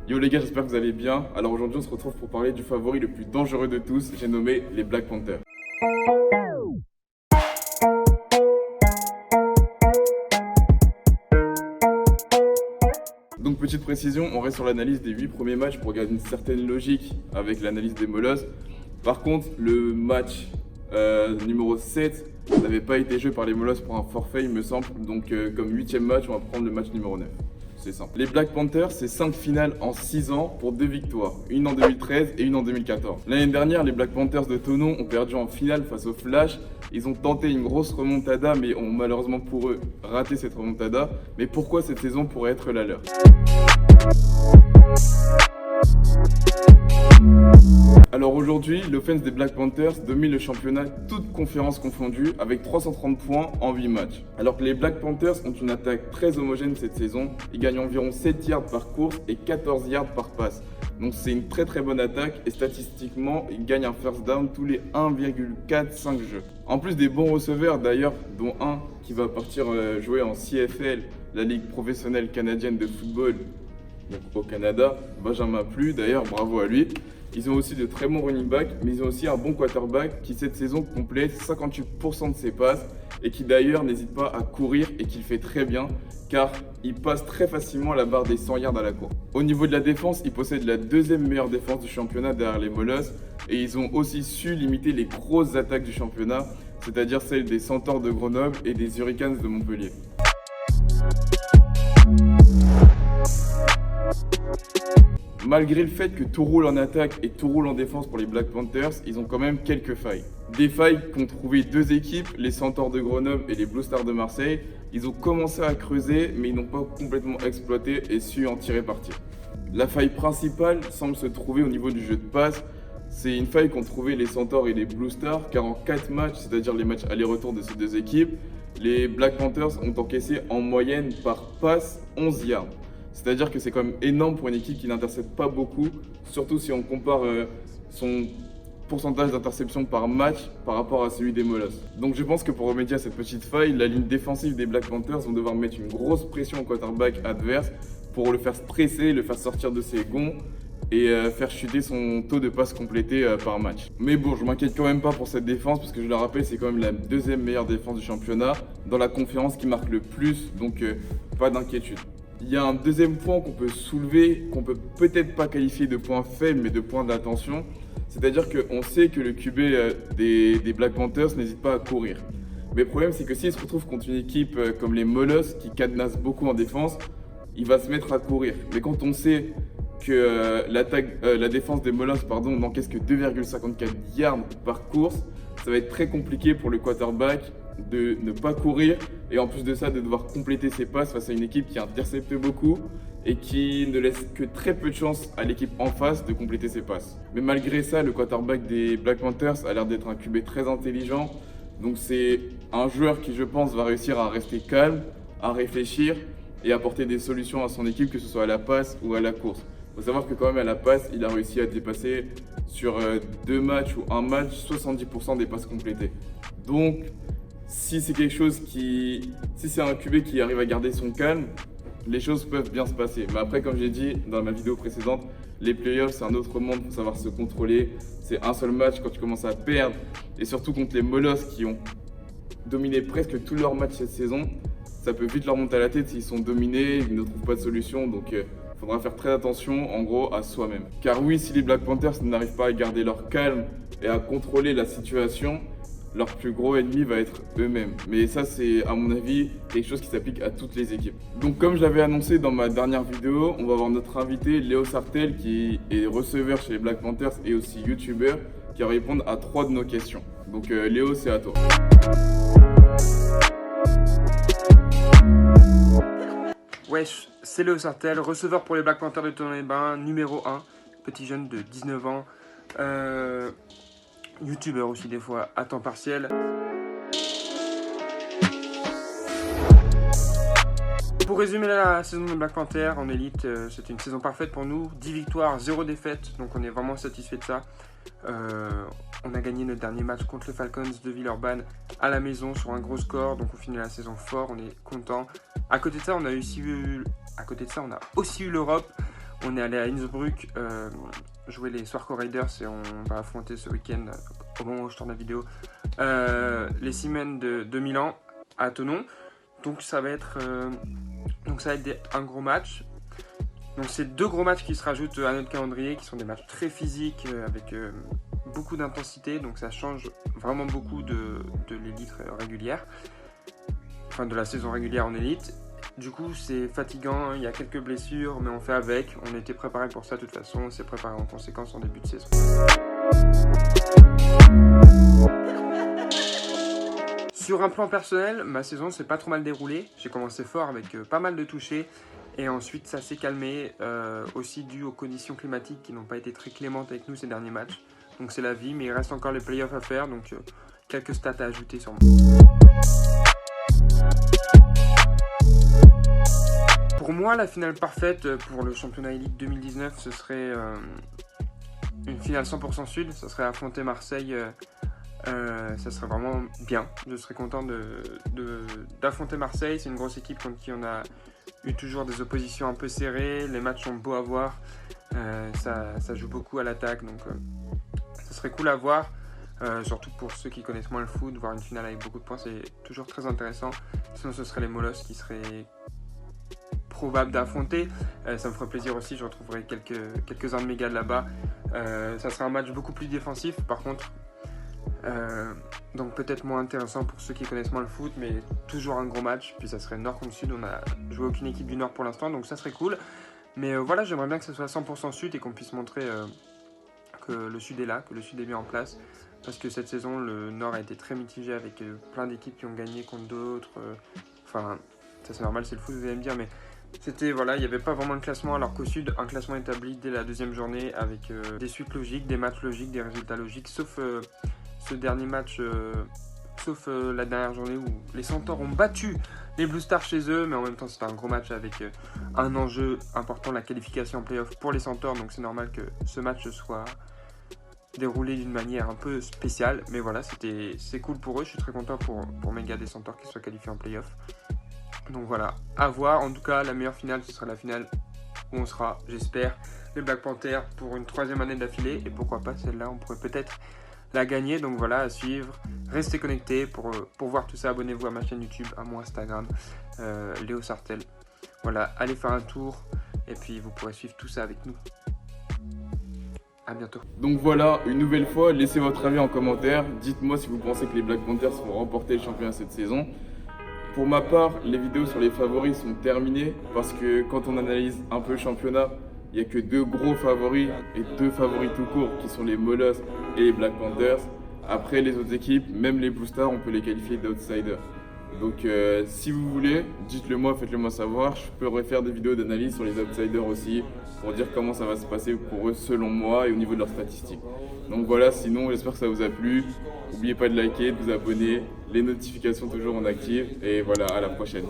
Yo les gars, j'espère que vous allez bien. Alors aujourd'hui on se retrouve pour parler du favori le plus dangereux de tous, j'ai nommé les Black Panthers. Donc petite précision, on reste sur l'analyse des 8 premiers matchs pour garder une certaine logique avec l'analyse des Molosses. Par contre, le match numéro 7 n'avait pas été joué par les Molosses pour un forfait il me semble. Donc comme 8e match, on va prendre le match numéro 9. C'est simple. Les Black Panthers, c'est 5 finales en 6 ans pour 2 victoires. Une en 2013 et une en 2014. L'année dernière, les Black Panthers de Thonon ont perdu en finale face au Flash. Ils ont tenté une grosse remontada, mais ont malheureusement pour eux raté cette remontada. Mais pourquoi cette saison pourrait être la leur? Alors aujourd'hui, l'offense des Black Panthers domine le championnat, toutes conférences confondues, avec 330 points en 8 matchs. Alors que les Black Panthers ont une attaque très homogène cette saison, ils gagnent environ 7 yards par course et 14 yards par passe. Donc c'est une très bonne attaque et statistiquement, ils gagnent un first down tous les 1,45 jeux. En plus des bons receveurs d'ailleurs, dont un qui va partir jouer en CFL, la Ligue professionnelle canadienne de football, donc au Canada, Benjamin Plu, d'ailleurs bravo à lui. Ils ont aussi de très bons running backs, mais ils ont aussi un bon quarterback qui cette saison complète 58% de ses passes et qui d'ailleurs n'hésite pas à courir et qui le fait très bien car il passe très facilement la barre des 100 yards à la course. Au niveau de la défense, ils possèdent la deuxième meilleure défense du championnat derrière les Molosses et ils ont aussi su limiter les grosses attaques du championnat, c'est-à-dire celles des Centaures de Grenoble et des Hurricanes de Montpellier. Malgré le fait que tout roule en attaque et tout roule en défense pour les Black Panthers, ils ont quand même quelques failles. Des failles qu'ont trouvé deux équipes, les Centaures de Grenoble et les Blue Stars de Marseille. Ils ont commencé à creuser, mais ils n'ont pas complètement exploité et su en tirer parti. La faille principale semble se trouver au niveau du jeu de passe. C'est une faille qu'ont trouvé les Centaures et les Blue Stars, car en 4 matchs, c'est-à-dire les matchs aller-retour de ces deux équipes, les Black Panthers ont encaissé en moyenne par passe 11 yards. C'est-à-dire que c'est quand même énorme pour une équipe qui n'intercepte pas beaucoup, surtout si on compare son pourcentage d'interception par match par rapport à celui des Molosses. Donc je pense que pour remédier à cette petite faille, la ligne défensive des Black Panthers vont devoir mettre une grosse pression au quarterback adverse pour le faire stresser, le faire sortir de ses gonds et faire chuter son taux de passe complété par match. Mais bon, je m'inquiète quand même pas pour cette défense parce que je le rappelle, c'est quand même la deuxième meilleure défense du championnat dans la conférence qui marque le plus, donc pas d'inquiétude. Il y a un deuxième point qu'on peut soulever, qu'on peut peut-être pas qualifier de point faible, mais de point d'attention. C'est-à-dire qu'on sait que le QB des Black Panthers n'hésite pas à courir. Mais le problème, c'est que s'il se retrouve contre une équipe comme les Molosses, qui cadenassent beaucoup en défense, il va se mettre à courir. Mais quand on sait que la défense des Molosses n'encaisse que 2,54 yards par course, ça va être très compliqué pour le quarterback de ne pas courir et en plus de ça de devoir compléter ses passes face à une équipe qui intercepte beaucoup et qui ne laisse que très peu de chance à l'équipe en face de compléter ses passes. Mais malgré ça, le quarterback des Black Panthers a l'air d'être un QB très intelligent, donc c'est un joueur qui je pense va réussir à rester calme, à réfléchir et apporter des solutions à son équipe, que ce soit à la passe ou à la course. Il faut savoir que quand même à la passe, il a réussi à dépasser sur 2 matchs ou un match 70% des passes complétées. Donc si c'est un QB qui arrive à garder son calme, les choses peuvent bien se passer. Mais après, comme j'ai dit dans ma vidéo précédente, les playoffs, c'est un autre monde, il faut savoir se contrôler. C'est un seul match quand tu commences à perdre. Et surtout contre les Molosses qui ont dominé presque tous leurs matchs cette saison, ça peut vite leur monter à la tête s'ils sont dominés, ils ne trouvent pas de solution. Donc il faudra faire très attention en gros à soi-même. Car oui, si les Black Panthers n'arrivent pas à garder leur calme et à contrôler la situation, leur plus gros ennemi va être eux-mêmes. Mais ça, c'est à mon avis quelque chose qui s'applique à toutes les équipes. Donc comme je l'avais annoncé dans ma dernière vidéo, on va avoir notre invité Léo Sartel qui est receveur chez les Black Panthers et aussi youtubeur qui va répondre à 3 de nos questions. Donc Léo, c'est à toi. Wesh, c'est Léo Sartel, receveur pour les Black Panthers de Thonon-les-Bains, numéro 1, petit jeune de 19 ans. Youtubeur aussi des fois à temps partiel. Pour résumer la saison des Black Panthers en élite, c'était une saison parfaite pour nous. 10 victoires, 0 défaites, donc on est vraiment satisfait de ça. On a gagné notre dernier match contre les Falcons de Villeurbanne à la maison sur un gros score, donc on finit la saison fort, on est content. À côté de ça, on a aussi eu l'Europe. On est allé à Innsbruck jouer les Swarco Raiders et on va affronter ce week-end, au moment où je tourne la vidéo, les Seamen de Milan à Thonon. Donc ça va être un gros match. Donc c'est 2 gros matchs qui se rajoutent à notre calendrier, qui sont des matchs très physiques avec beaucoup d'intensité. Donc ça change vraiment beaucoup de l'élite régulière, enfin de la saison régulière en élite. Du coup c'est fatigant, il y a quelques blessures, mais on fait avec. On était préparé pour ça de toute façon, on s'est préparé en conséquence en début de saison. Sur un plan personnel, ma saison s'est pas trop mal déroulée. J'ai commencé fort avec pas mal de touchés et ensuite ça s'est calmé, aussi dû aux conditions climatiques qui n'ont pas été très clémentes avec nous ces derniers matchs. Donc c'est la vie, mais il reste encore les playoffs à faire, donc quelques stats à ajouter sur moi. Pour moi, la finale parfaite pour le championnat élite 2019, ce serait une finale 100% sud. Ça serait affronter Marseille. Ça serait vraiment bien. Je serais content d'affronter Marseille. C'est une grosse équipe contre qui on a eu toujours des oppositions un peu serrées. Les matchs sont beaux à voir. Ça joue beaucoup à l'attaque. Donc ça serait cool à voir. Surtout pour ceux qui connaissent moins le foot. Voir une finale avec beaucoup de points, c'est toujours très intéressant. Sinon, ce serait les Molosses qui seraient probable d'affronter. Ça me ferait plaisir aussi, je retrouverai quelques-uns de mes gars de là-bas. Ça sera un match beaucoup plus défensif par contre, donc peut-être moins intéressant pour ceux qui connaissent moins le foot, mais toujours un gros match. Puis ça serait nord contre sud, on a joué aucune équipe du nord pour l'instant, donc ça serait cool. Mais voilà, j'aimerais bien que ce soit 100% sud et qu'on puisse montrer que le sud est là, que le sud est bien en place, parce que cette saison le nord a été très mitigé avec plein d'équipes qui ont gagné contre d'autres. Enfin, ça c'est normal, c'est le foot, vous allez me dire, mais c'était, voilà, il n'y avait pas vraiment de classement, alors qu'au sud, un classement établi dès la 2e journée avec des suites logiques, des matchs logiques, des résultats logiques, sauf ce dernier match, la dernière journée où les Centaures ont battu les Blue Stars chez eux, mais en même temps c'était un gros match avec un enjeu important, la qualification en play-off pour les Centaures, donc c'est normal que ce match soit déroulé d'une manière un peu spéciale, mais voilà, c'est cool pour eux, je suis très content pour mes gars des Centaures qui soient qualifiés en play-off. Donc voilà, à voir. En tout cas, la meilleure finale, ce sera la finale où on sera, j'espère, les Black Panthers pour une 3e année d'affilée. Et pourquoi pas, celle-là, on pourrait peut-être la gagner. Donc voilà, à suivre. Restez connectés pour voir tout ça. Abonnez-vous à ma chaîne YouTube, à mon Instagram, Léo Sartel. Voilà, allez faire un tour. Et puis, vous pourrez suivre tout ça avec nous. À bientôt. Donc voilà, une nouvelle fois, laissez votre avis en commentaire. Dites-moi si vous pensez que les Black Panthers vont remporter le championnat cette saison. Pour ma part, les vidéos sur les favoris sont terminées parce que quand on analyse un peu le championnat, il n'y a que 2 gros favoris et 2 favoris tout court qui sont les Molosses et les Black Panthers. Après les autres équipes, même les Blue Stars, on peut les qualifier d'outsiders. Donc si vous voulez, dites-le moi, faites-le moi savoir. Je pourrais faire des vidéos d'analyse sur les outsiders aussi pour dire comment ça va se passer pour eux selon moi et au niveau de leurs statistiques. Donc voilà, sinon j'espère que ça vous a plu. N'oubliez pas de liker, de vous abonner, les notifications toujours en active et voilà, à la prochaine.